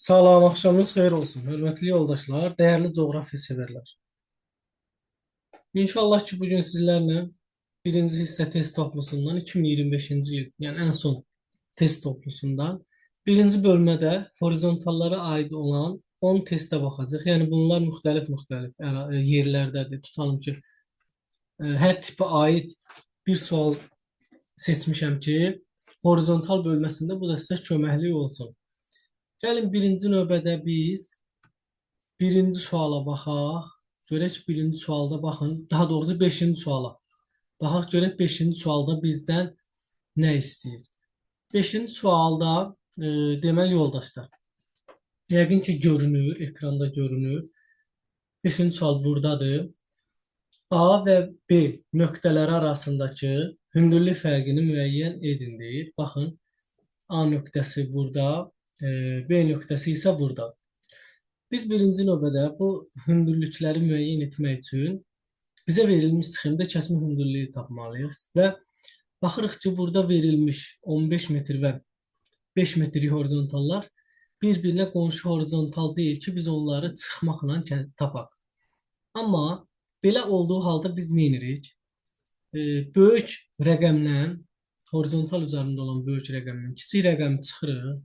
Salam, axşamınız xeyir olsun. Hörmətli yoldaşlar, dəyərli coğrafiya sevərlər. İnşallah ki, bugün sizlərlə birinci hissə test toplusundan 2025-ci il, yəni ən son test toplusundan birinci bölmədə horizontallara aid olan 10 testə baxacağıq. Yəni bunlar müxtəlif yerlərdədir. Tutalım ki, hər tipə aid bir sual seçmişəm ki, horizontal bölməsində bu da sizə köməklik olsun. Gəlin birinci növbədə biz birinci suala baxaq. Görək birinci sualda baxın. Daha doğrusu beşinci suala. Baxaq görək beşinci sualda bizdən nə istəyir. Beşinci sualda deməli yoldaşlar. Yəqin ki görünür, ekranda görünür. Beşinci sual buradadır. A və B nöqtələri arasındakı hündürlük fərqini müəyyən edin deyir. Baxın, A nöqtəsi burada, B nöqtəsi isə burada. Biz birinci növbədə bu hündürlükləri müəyyən etmək üçün bizə verilmiş sxemdə kəsmə hündürlüyü tapmalıyıq və baxırıq ki, burada verilmiş 15 metr və 5 metrlik horizontallar bir-birinə qonşu horizontal deyil ki, biz onları çıxmaqla tapaq. Amma belə olduğu halda biz nə edirik? Böyük rəqəmlə, horizontal üzərində olan böyük rəqəmlə kiçik rəqəmi çıxırıq.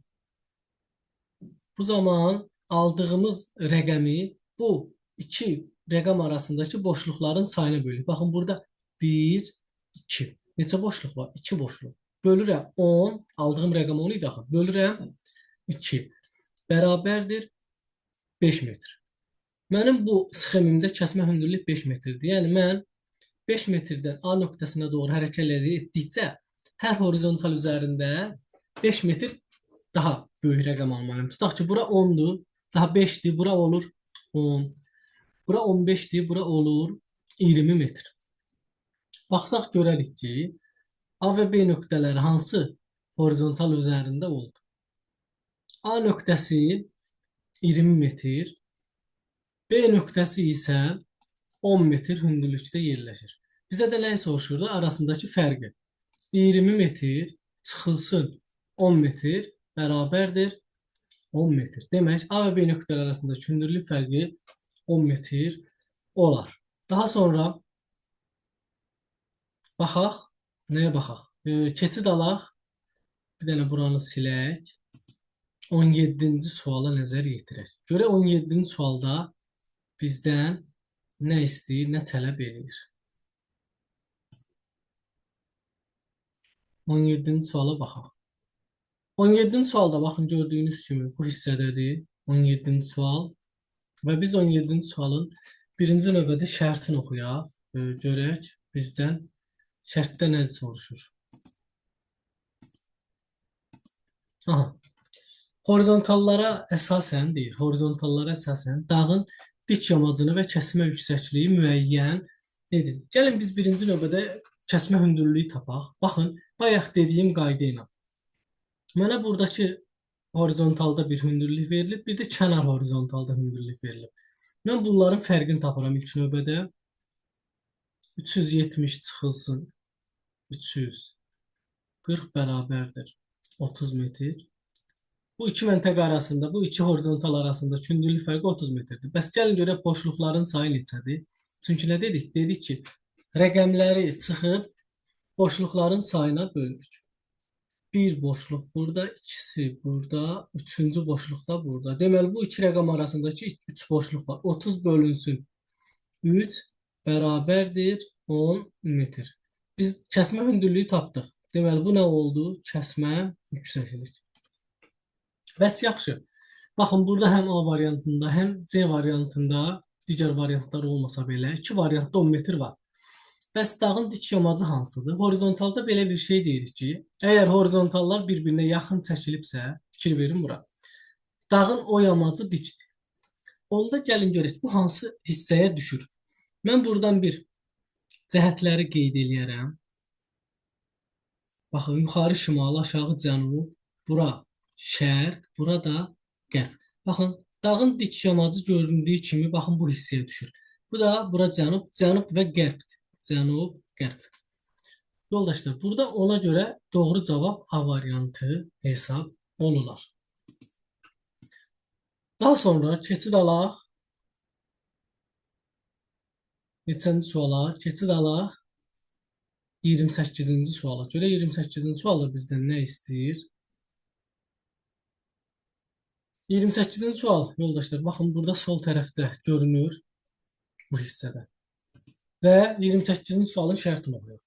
Bu zaman aldığımız rəqəmi bu iki rəqəm arasındakı boşluqların sayına bölürük. Baxın burada 1, 2. Neçə boşluq var? 2 boşluq. Bölürəm 10. Aldığım rəqəm 10 idi axı. Bölürəm 2. Bərabərdir 5 metr. Mənim bu sxemimdə kəsmə hündürlük 5 metrdir. Yəni mən 5 metrdən A nöqtəsinə doğru hərəkət etdikcə hər horizontal üzərində 5 metr daha böyük rəqəm almalıyım. Tutaq ki, bura 10'dur, daha 5'dir, bura olur 10. Bura 15'dir, bura olur 20 metr. Baxsaq görərik ki, A və B nöqtələri hansı horizontal üzərində oldu? A nöqtəsi 20 metr, B nöqtəsi isə 10 metr hündürlükdə yerləşir. Bizə də nə soruşurdu? Arasındakı fərqi. 20 metr çıxılsın 10 metr bərabərdir 10 metr. Demək, A və B nöqtələri arasındakı hündürlük fərqi 10 metr olar. Daha sonra baxaq. Nəyə baxaq? Keçid alaq. Bir dənə buranı silək. 17-ci suala nəzər yetirək. Görək 17-ci sualda bizdən nə istəyir, nə tələb edir. 17-ci suala baxaq. 17-ci sualda baxın gördüyünüz kimi bu hissədədir. 17-ci sual. Və biz 17-ci sualın birinci növbədə şərtini oxuyaq. Görək bizdən şərtdə nə soruşur. Aha. Horizontallara əsasən deyir. Horizontallara əsasən dağın dik yamacını və kəsmə yüksəkliyi müəyyən edin. Gəlin biz birinci növbədə kəsmə hündürlüyü tapaq. Baxın, bayaq dediyim qayda ilə. Mənə buradakı horizontalda bir hündürlük verilib, bir də kənar horizontalda hündürlük verilib. Mən bunların fərqini tapıram ilk növbədə. 370 çıxılsın 340 bərabərdir 30 metr. Bu iki məntəqə arasında, bu iki horizontal arasında hündürlük fərqi 30 metrdir. Bəs gəlin görək boşluqların sayı neçədir? Çünki nə dedik? Dedik ki, rəqəmləri çıxıb boşluqların sayına bölürük. Bir boşluq burada, ikisi burada, üçüncü boşluq da burada. Deməli, bu iki rəqəm arasındakı 3 boşluq var. 30 bölünsün 3 bərabərdir 10 metr. Biz kəsmə hündürlüyü tapdıq. Deməli, bu nə oldu? Kəsmə yüksəklik. Bəs yaxşı. Baxın, burada həm A variantında, həm C variantında, digər variantlar olmasa belə, iki variantda 10 metr var. Bəs dağın dik yamacı hansıdır? Horizontalda belə bir şey deyirik ki, əgər horizontallar bir-birinə yaxın çəkilibsə, fikir verin bura. Dağın o yamacı dikdir. Onda gəlin görək, bu hansı hissəyə düşür? Mən buradan bir cəhətləri qeyd eləyərəm. Baxın, yuxarı şimal, aşağı cənub, bura şərq, burada qərb. Baxın, dağın dik yamacı göründüyü kimi, baxın bu hissəyə düşür. Bu da bura cənub, cənub və qərbdir. Cənub, qərb. Yoldaşlar, burada ona görə doğru cavab A variantı hesab olunur. Daha sonra keçid alaq neçənci suala? Keçid alaq 28-ci suala. Görə 28-ci sualda bizdən nə istəyir? 28-ci sual yoldaşlar. Baxın burada sol tərəfdə görünür bu hissədə. Və 28-ci sualın şərtini oxuyaq.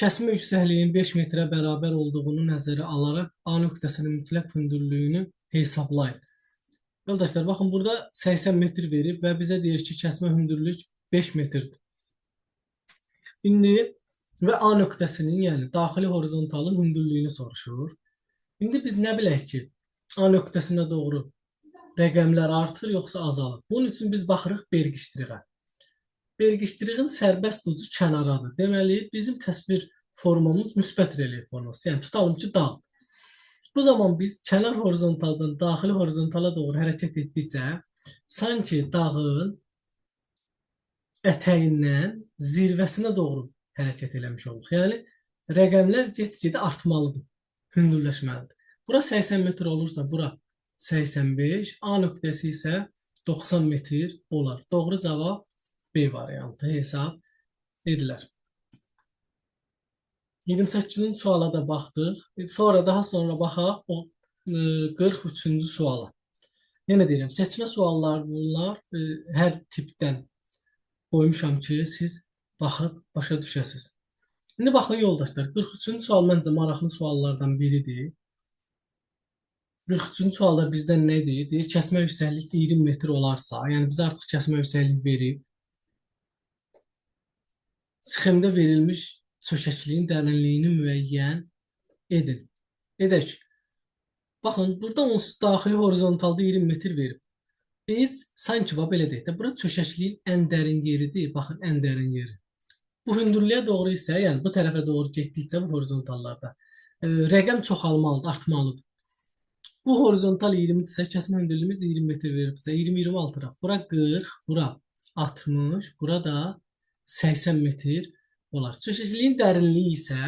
Kəsmə yüksəkliyin 5 metrə bərabər olduğunu nəzərə alaraq A nöqtəsinin mütləq hündürlüyünü hesablayın. Yoldaşlar, baxın burada 80 metr verib və bizə deyir ki, kəsmə hündürlük 5 metrdir. İndi və A nöqtəsinin, yəni daxili horizontalın hündürlüyünü soruşur. İndi biz nə bilək ki, A nöqtəsinə doğru rəqəmlər artır yoxsa azalır? Bunun üçün biz baxırıq vergiçdiriğə. Vergiçdiriğin sərbəst ucu kənaradır. Deməli, bizim təsvir formamız müsbət relyef forması. Yəni, tutalım ki, dağ. Bu zaman biz kənar horizontaldan daxili horizontala doğru hərəkət etdikcə, sanki dağın ətəyindən zirvəsinə doğru hərəkət eləmiş oluruq. Yəni, rəqəmlər get-gedə artmalıdır, hündürləşməlidir. Bura 80 metr olursa, bura 85, A nöqtəsi isə 90 metr olar. Doğru cavab B variantı hesab edilir. 28-ci suala da baxdıq. Sonra daha sonra baxaq o 43-cü suala. Yenə deyirəm, seçmə suallar bunlar hər tipdən qoymuşam ki, siz baxıb başa düşəsiniz. İndi baxın yoldaşlar, 43-cü sual məncə maraqlı suallardan biridir. 43-cü sualda bizdən nə deyir? Deyir, kəsmə yüksəklik 20 metr olarsa, yəni bizə artıq kəsmə yüksəklik verib. Sxemdə verilmiş çökəkliyin dərinliyini müəyyən edin. Edək. Baxın, burada onsuz daxili horizontalda 20 metr verib. Biz sanki belə deyək də, bura çökəkliyin ən dərin yeridir. Baxın, ən dərin yeri. Bu hündürlüyə doğru isə, yəni bu tərəfə doğru getdikcə bu horizontallarda rəqəm çoxalmalıdır, artmalıdır. Bu horizontal 20-dirsə, kəsmə hündürlüyümüz 20 metr veribsə, 20-20 artıraq. Bura 40, bura 60, bura da 80 metr olar. Çökəkliyin dərinliyi isə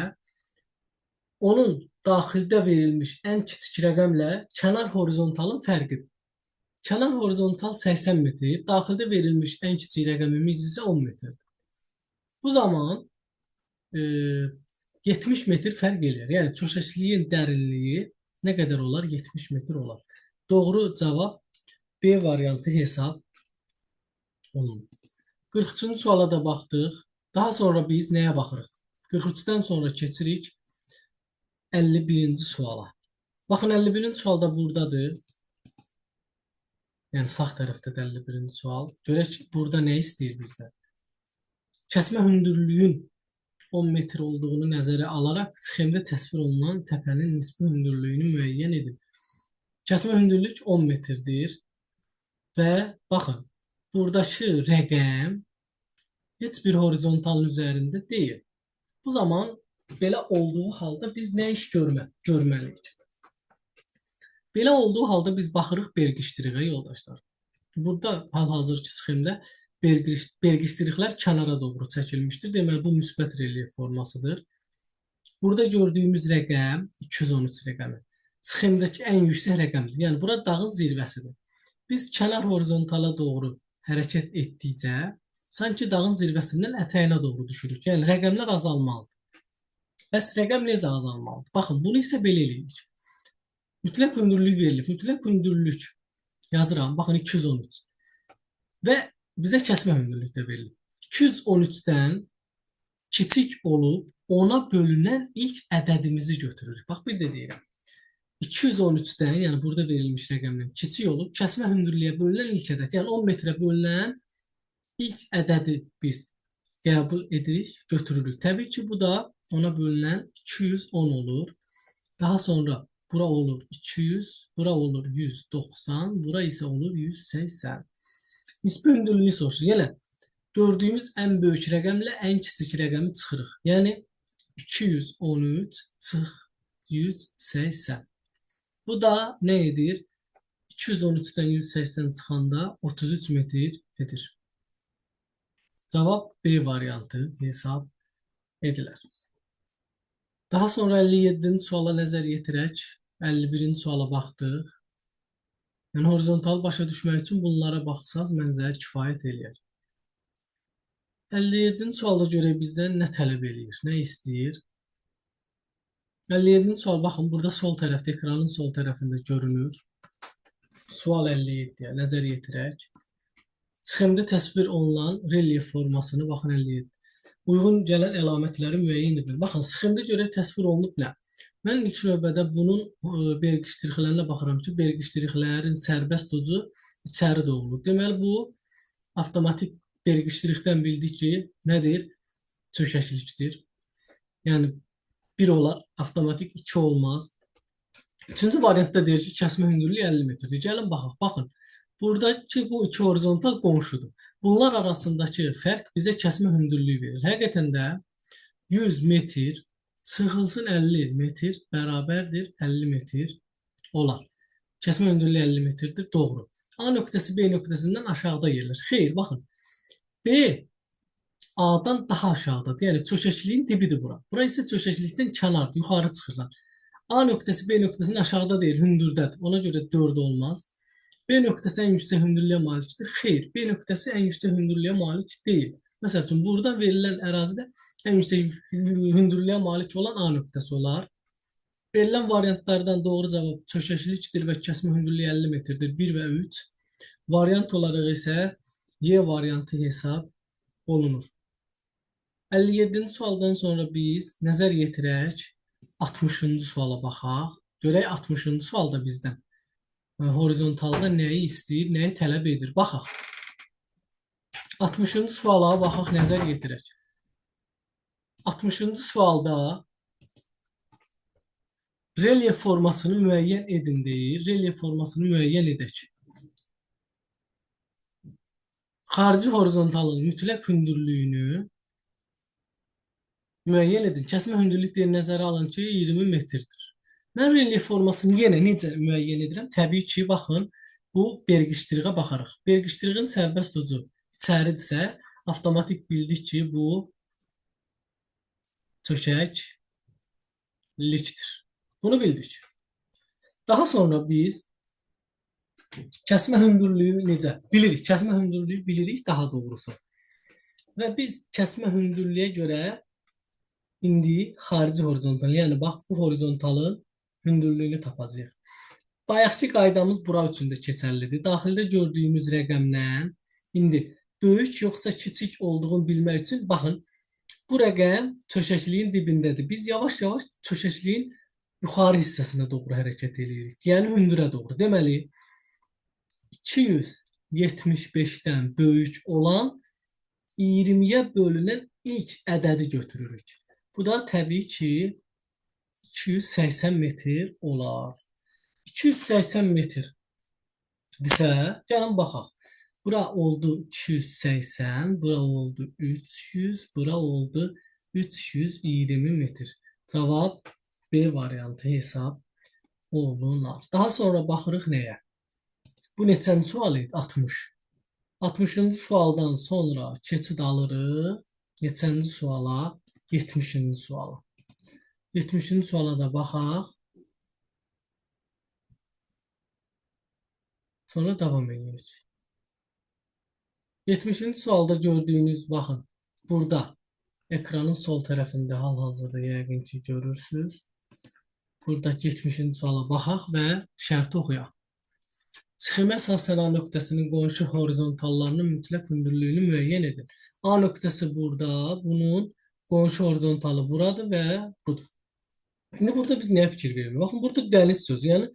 onun daxildə verilmiş ən kiçik rəqəmlə kənar horizontalın fərqidir. Kənar horizontal 80 metr, daxildə verilmiş ən kiçik rəqəmimiz isə 10 metrdir. Bu zaman 70 metr fərq edir. Yəni çökəkliyin dərinliyi nə qədər olar? 70 metr olar. Doğru cavab B variantı hesab olunur. 43-cü suala da baxdıq. Daha sonra biz nəyə baxırıq? 43-dən sonra keçirik 51-ci suala. Baxın, 51-ci sualda buradadır. Yəni sağ tərəfdə 51-ci sual. Görək ki, burada nə istəyir bizdən? Kəsmə hündürlüyün 10 metr olduğunu nəzərə alaraq sxemdə təsvir olunan təpənin nisbi hündürlüyünü müəyyən edin. Kəsmə hündürlük 10 metrdir və baxın, buradakı rəqəm heç bir horizontalın üzərində deyil. Bu zaman belə olduğu halda biz nə iş görməliyik? Belə olduğu halda biz baxırıq vergiçdiriğə yoldaşlar. Burada hal-hazırki sxemdə vergiçdiriklər kənara doğru çəkilmişdir. Deməli, bu müsbət relyef formasıdır. Burada gördüyümüz rəqəm 213 rəqəmi. Sxemdəki ən yüksək rəqəmdir. Yəni, bura dağın zirvəsidir. Biz kənar horizontala doğru hərəkət etdikcə sanki dağın zirvəsindən ətəyinə doğru düşürük. Yəni, rəqəmlər azalmalıdır. Bəs rəqəm necə azalmalıdır? Baxın, bunu isə belə eləyirik. Mütləq hündürlük verilib. Mütləq hündürlük yazıram. Baxın, 213. Və bizə kəsmə hündürlük də verilib. 213-dən kiçik olub, ona bölünən ilk ədədimizi götürürük. Bax, bir də deyirəm. 213-dən, yəni burada verilmiş rəqəmdən kiçik olub, kəsmə hündürlüyə bölünən ilk ədəd, yəni 10 metrə bölünən ilk ədədi biz qəbul edirik, götürürük. Təbii ki, bu da ona bölünən 210 olur. Daha sonra bura olur 200, bura olur 190, bura isə olur 180. Nisbi hündürlüyü soruşur. Yəni, gördüyümüz ən böyük rəqəmlə ən kiçik rəqəmi çıxırıq. Yəni, 213 çıx 180. Bu da nə edir? 213-dən 180 çıxanda 33 metr edir. Cavab B variantı hesab edilir. Daha sonra 57-ci suala nəzər yetirək. 51-ci suala baxdıq. Yəni horizontal başa düşmək üçün bunlara baxsaz məncə kifayət eləyər. 57-ci sualda görək bizdən nə tələb eləyir, nə istəyir? 57-ci sual, baxın, burada sol tərəfdə, ekranın sol tərəfində görünür. Sual 57-yə nəzər yetirək. Sxemdə təsvir olunan relyef formasını, baxın 57. Uyğun gələn əlamətləri müəyyən edin. Baxın, sxemdə görə təsvir olunub nə? Mən ilk növbədə bunun vergi ştrixlərinə baxıram ki, vergi ştrixlərin sərbəst ucu içəri doğru. Deməli, bu avtomatik vergi ştrixdən bildik ki, nədir? Çökəklikdir. Yəni, 1 olar, avtomatik 2 olmaz. Üçüncü variantda deyir ki, kəsmə hündürlüyü 50 metrdir. Gəlin baxaq, baxın. Buradakı bu iki horizontal qonşudur. Bunlar arasındakı fərq bizə kəsmə hündürlüyü verir. Həqiqətən də 100 metr çıxılsın 50 metr bərabərdir 50 metr olar. Kəsmə hündürlüyü 50 metrdir, doğru. A nöqtəsi B nöqtəsindən aşağıda yerləşir. Xeyr, baxın. B A-dan daha aşağıdadır. Yəni çökəkliyin dibidir bura. Bura isə çökəklikdən kənardır, yuxarı çıxırsan. A nöqtəsi B nöqtəsinin aşağıda deyil, hündürdədir. Ona görə 4 olmaz. B nöqtəsi ən yüksək hündürlüyə malikdir. Xeyr, B nöqtəsi ən yüksək hündürlüyə malik deyil. Məsəl üçün, burada verilən ərazidə ən yüksək hündürlüyə malik olan A nöqtəsi olar. Verilən variantlardan doğru cavab çökəklikdir və kəsmə hündürlüyü 50 metrdir. 1 və 3. Variant olaraq isə Y variantı hesab olunur. 57-ci sualdan sonra biz nəzər yetirək 60-cı suala baxaq. Görək 60-cı sualda bizdən horizontalda nəyi istəyir, nəyi tələb edir. Baxaq. 60-cı suala baxaq, nəzər yetirək. 60-cı sualda relyef formasını müəyyən edin deyir. Relyef formasını müəyyən edək. Xarici horizontalın mütləq hündürlüyünü müəyyən edin. Kəsmə hündürlükləri nəzərə alın ki, 20 metrdir. Mən relyef formasını yenə necə müəyyən edirəm? Təbii ki, baxın, bu vergi ştriğə baxarıq. Vergi ştriğin sərbəst ucu içəridirsə, avtomatik bildik ki, bu çökəklikdir. Bunu bildik. Daha sonra biz kəsmə hündürlüyü necə? Bilirik. Kəsmə hündürlüyü bilirik daha doğrusu. Və biz kəsmə hündürlüyə görə İndi xarici horizontal, yəni bax bu horizontalın hündürlüyünü tapacağıq. Bayaqki qaydamız bura üçün də keçərlidir. Daxildə gördüyümüz rəqəmdən indi böyük yoxsa kiçik olduğunu bilmək üçün baxın, bu rəqəm çökəkliyin dibindədir. Biz yavaş-yavaş çökəkliyin yuxarı hissəsinə doğru hərəkət edirik. Yəni hündürə doğru. Deməli 275-dən böyük olan 20-yə bölünən ilk ədədi götürürük. Bu da təbii ki 280 metr olar. 280 metrdirsə, gəlin baxaq. Bura oldu 280, bura oldu 300, bura oldu 320 metr. Cavab B variantı hesab olunar. Daha sonra baxırıq nəyə? Bu neçənci sual idi? 60. 60-cı sualdan sonra keçid alırıq. Neçənci suala? 70-ci suala. 70-ci suala da baxaq. Sonra davam edirik. 70-ci sualda gördüyünüz, baxın, burada ekranın sol tərəfində hal-hazırda yəqin ki görürsünüz. Burada 70-ci suala baxaq və şərti oxuyaq. Sxemə əsasən A nöqtəsinin qonşu horizontallarının mütləq hündürlüyünü müəyyən edin. A nöqtəsi burada, bunun qonşu horizontalı buradır və budur. İndi burada biz nəyə fikir veririk? Baxın, burada dəniz sözü, yəni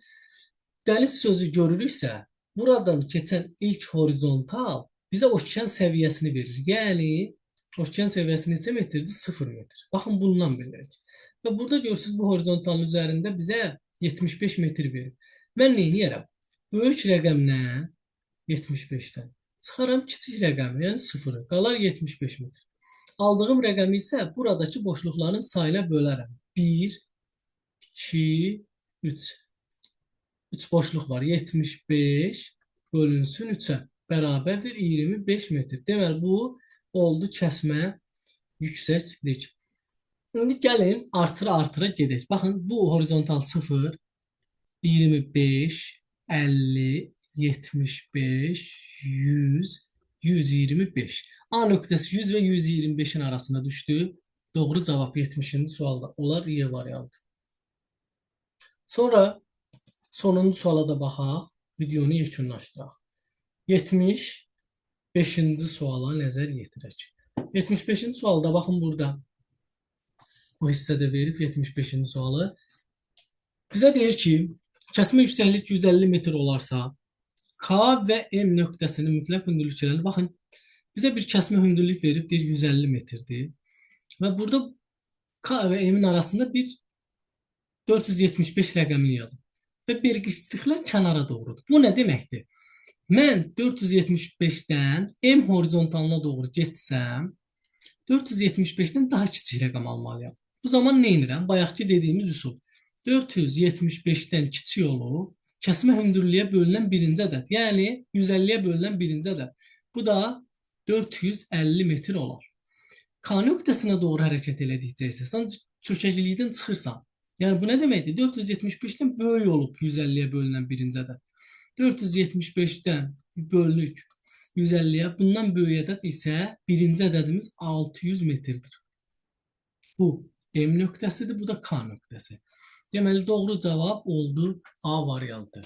dəniz sözü görürüksə, buradan keçən ilk horizontal bizə okean səviyyəsini verir. Yəni, okean səviyyəsi neçə metrdir? 0 metr. Baxın, bundan bilirik. Və burada görürsünüz, bu horizontalın üzərində bizə 75 metr verir. Mən nə edərəm? Böyük rəqəmdən 75-dən çıxaram kiçik rəqəmi, yəni 0-ı. Qalar 75 metr. Aldığım rəqəmi isə buradakı boşluqların sayına bölərəm. 1, 2, 3. 3 boşluq var. 75 bölünsün 3-ə. Bərabərdir 25 metr. Deməli, bu oldu kəsmə yüksəklik. İndi gəlin artıra-artıra gedək. Baxın, bu horizontal 0, 25, 50, 75, 100, 125. A nöqtəsi 100 və 125-in arasında düşdü. Doğru cavab 70-ci sualda olar Y variantı. Sonra sonuncu suala da baxaq. Videonu yekunlaşdıraq. 75-ci suala nəzər yetirək. 75-ci sualda baxın burada. Bu hissədə verib 75-ci sualı. Bizə deyir ki, kəsmə yüksəklik 150 metr olarsa, K və M nöqtəsinin mütləq hündürlükləri. Baxın, bizə bir kəsmə hündürlük verib, deyir 150 metrdir. Və burada K və M-in arasında bir 475 rəqəmini yazın. Və vergiçliklər kənara doğrudur. Bu nə deməkdir? Mən 475-dən M horizontalına doğru getsəm, 475-dən daha kiçik rəqəm almalıyam. Bu zaman nə edirəm? Bayaqki dediyimiz üsul. 475-dən kiçik olub, kəsmə hündürlüyə bölünən birinci ədəd. Yəni 150-yə bölünən birinci ədəd. Bu da 450 metr olar. K nöqtəsinə doğru hərəkət elədikcə isə sən çökəklikdən çıxırsan. Yəni bu nə deməkdir? 475-dən böyük olub 150-yə bölünən birinci ədəd. 475-dən bölünük 150-yə, bundan böyük ədəd isə birinci ədədimiz 600 metrdir. Bu M nöqtəsidir, bu da K nöqtəsi. Deməli doğru cavab oldu A variantı.